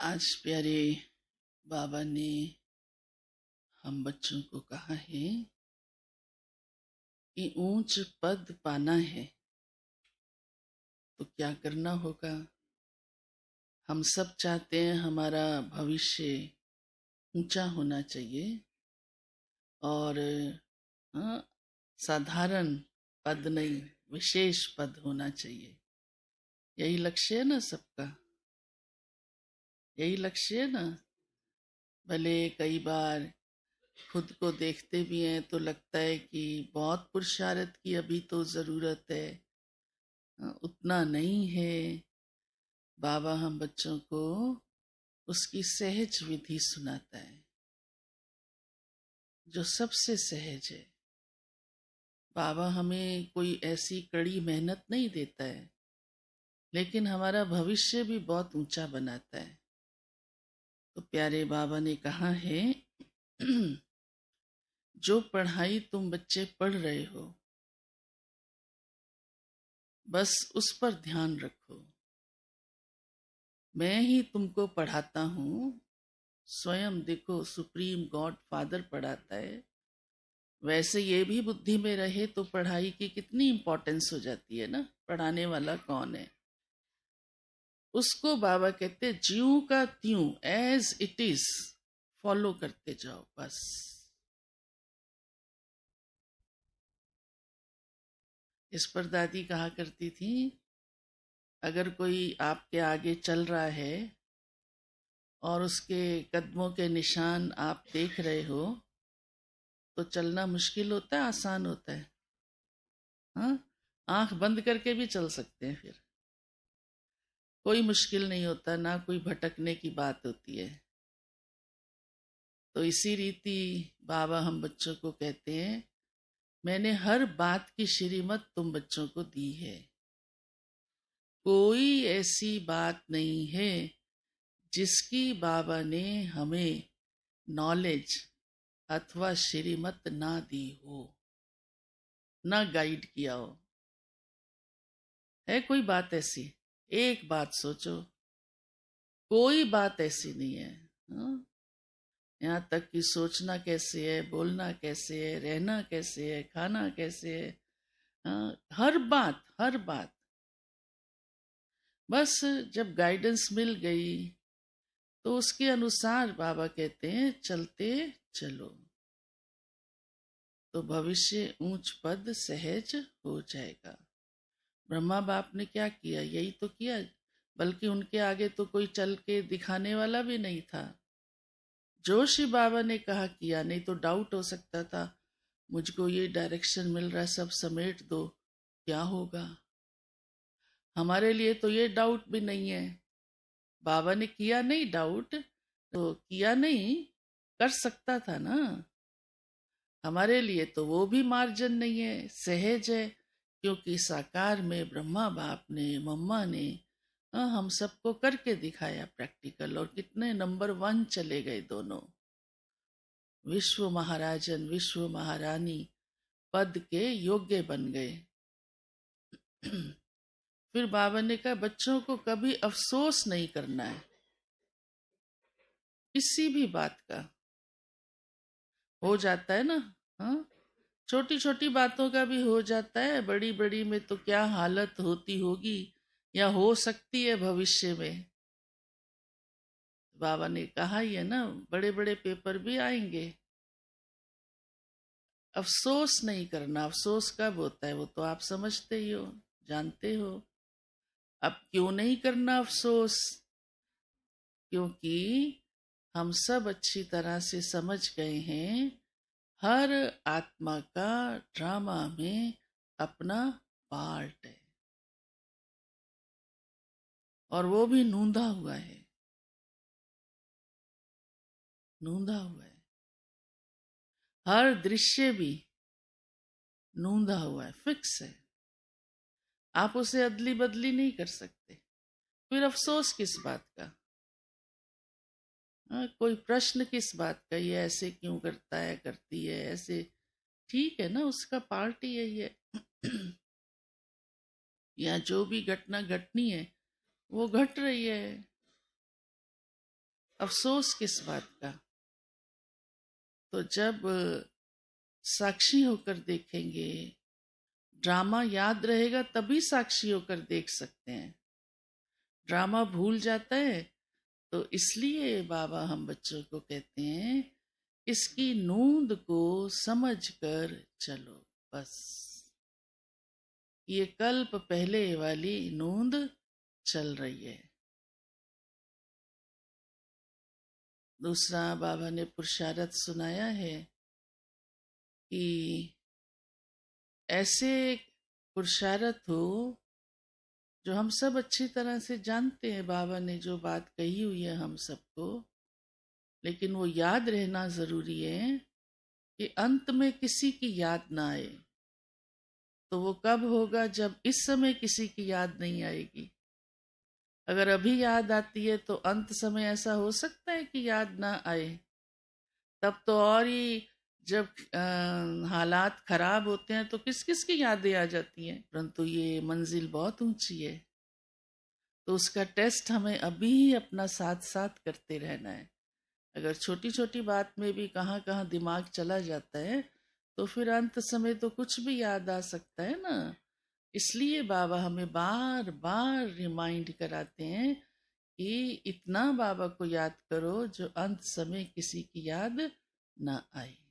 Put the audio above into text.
आज प्यारे बाबा ने हम बच्चों को कहा है कि ऊंच पद पाना है तो क्या करना होगा। हम सब चाहते हैं हमारा भविष्य ऊंचा होना चाहिए और हाँ, साधारण पद नहीं, विशेष पद होना चाहिए। यही लक्ष्य है ना सबका, यही लक्ष्य है ना। भले कई बार खुद को देखते भी हैं तो लगता है कि बहुत पुरुषार्थ की अभी तो जरूरत है, उतना नहीं है। बाबा हम बच्चों को उसकी सहज विधि सुनाता है जो सबसे सहज है। बाबा हमें कोई ऐसी कड़ी मेहनत नहीं देता है, लेकिन हमारा भविष्य भी बहुत ऊंचा बनाता है। तो प्यारे बाबा ने कहा है जो पढ़ाई तुम बच्चे पढ़ रहे हो बस उस पर ध्यान रखो। मैं ही तुमको पढ़ाता हूँ, स्वयं देखो सुप्रीम गॉड फादर पढ़ाता है। वैसे ये भी बुद्धि में रहे तो पढ़ाई की कितनी इंपॉर्टेंस हो जाती है ना। पढ़ाने वाला कौन है, उसको बाबा कहते ज्यों का त्यों, एज इट इज फॉलो करते जाओ बस। इस पर दादी कहा करती थी, अगर कोई आपके आगे चल रहा है और उसके कदमों के निशान आप देख रहे हो तो चलना मुश्किल होता है आसान होता है? हाँ, आंख बंद करके भी चल सकते हैं, फिर कोई मुश्किल नहीं होता, ना कोई भटकने की बात होती है। तो इसी रीति बाबा हम बच्चों को कहते हैं, मैंने हर बात की श्रीमत तुम बच्चों को दी है। कोई ऐसी बात नहीं है जिसकी बाबा ने हमें नॉलेज अथवा श्रीमत ना दी हो, ना गाइड किया हो। है कोई बात ऐसी? एक बात सोचो, कोई बात ऐसी नहीं है। हाँ? यहाँ तक कि सोचना कैसे है, बोलना कैसे है, रहना कैसे है, खाना कैसे है, हाँ, हर बात हर बात। बस जब गाइडेंस मिल गई तो उसके अनुसार बाबा कहते हैं चलते चलो तो भविष्य ऊंच पद सहज हो जाएगा। ब्रह्मा बाप ने क्या किया, यही तो किया। बल्कि उनके आगे तो कोई चल के दिखाने वाला भी नहीं था। जो शिव बाबा ने कहा किया, नहीं तो डाउट हो सकता था, मुझको ये डायरेक्शन मिल रहा है, सब समेट दो, क्या होगा। हमारे लिए तो ये डाउट भी नहीं है। बाबा ने किया नहीं डाउट, तो किया नहीं, कर सकता था ना। हमारे लिए तो वो भी मार्जिन नहीं है, सहज है। क्योंकि साकार में ब्रह्मा बाप ने, मम्मा ने हम सबको करके दिखाया प्रैक्टिकल, और कितने नंबर 1 चले गए दोनों। विश्व महाराजन विश्व महारानी पद के योग्य बन गए। फिर बाबा ने कहा बच्चों को कभी अफसोस नहीं करना है किसी भी बात का। हो जाता है ना, हाँ, छोटी छोटी बातों का भी हो जाता है, बड़ी बड़ी में तो क्या हालत होती होगी या हो सकती है भविष्य में। बाबा ने कहा ही है ना, बड़े बड़े पेपर भी आएंगे। अफसोस नहीं करना। अफसोस कब होता है वो तो आप समझते ही हो, जानते हो। अब क्यों नहीं करना अफसोस? क्योंकि हम सब अच्छी तरह से समझ गए हैं, हर आत्मा का ड्रामा में अपना पार्ट है, और वो भी नूंदा हुआ है, नूंदा हुआ है। हर दृश्य भी नूंदा हुआ है, फिक्स है। आप उसे अदली बदली नहीं कर सकते। फिर अफसोस किस बात का? कोई प्रश्न किस बात का, ये ऐसे क्यों करता है, करती है ऐसे? ठीक है ना, उसका पार्ट ही यही है। या जो भी घटना घटनी है वो घट रही है। अफसोस किस बात का। तो जब साक्षी होकर देखेंगे, ड्रामा याद रहेगा तभी साक्षी होकर देख सकते हैं। ड्रामा भूल जाता है, तो इसलिए बाबा हम बच्चों को कहते हैं, इसकी नूंद को समझ कर चलो। बस ये कल्प पहले वाली नूंद चल रही है। दूसरा बाबा ने पुरुषार्थ सुनाया है कि ऐसे पुरुषार्थ हो जो हम सब अच्छी तरह से जानते हैं। बाबा ने जो बात कही हुई है हम सबको, लेकिन वो याद रहना जरूरी है कि अंत में किसी की याद ना आए। तो वो कब होगा? जब इस समय किसी की याद नहीं आएगी। अगर अभी याद आती है तो अंत समय ऐसा हो सकता है कि याद ना आए? तब तो और ही, जब हालात खराब होते हैं तो किस किस की यादें आ जाती हैं। परंतु ये मंजिल बहुत ऊंची है, तो उसका टेस्ट हमें अभी ही अपना साथ साथ करते रहना है। अगर छोटी छोटी बात में भी कहाँ कहाँ दिमाग चला जाता है, तो फिर अंत समय तो कुछ भी याद आ सकता है ना। इसलिए बाबा हमें बार बार रिमाइंड कराते हैं कि इतना बाबा को याद करो जो अंत समय किसी की याद ना आए।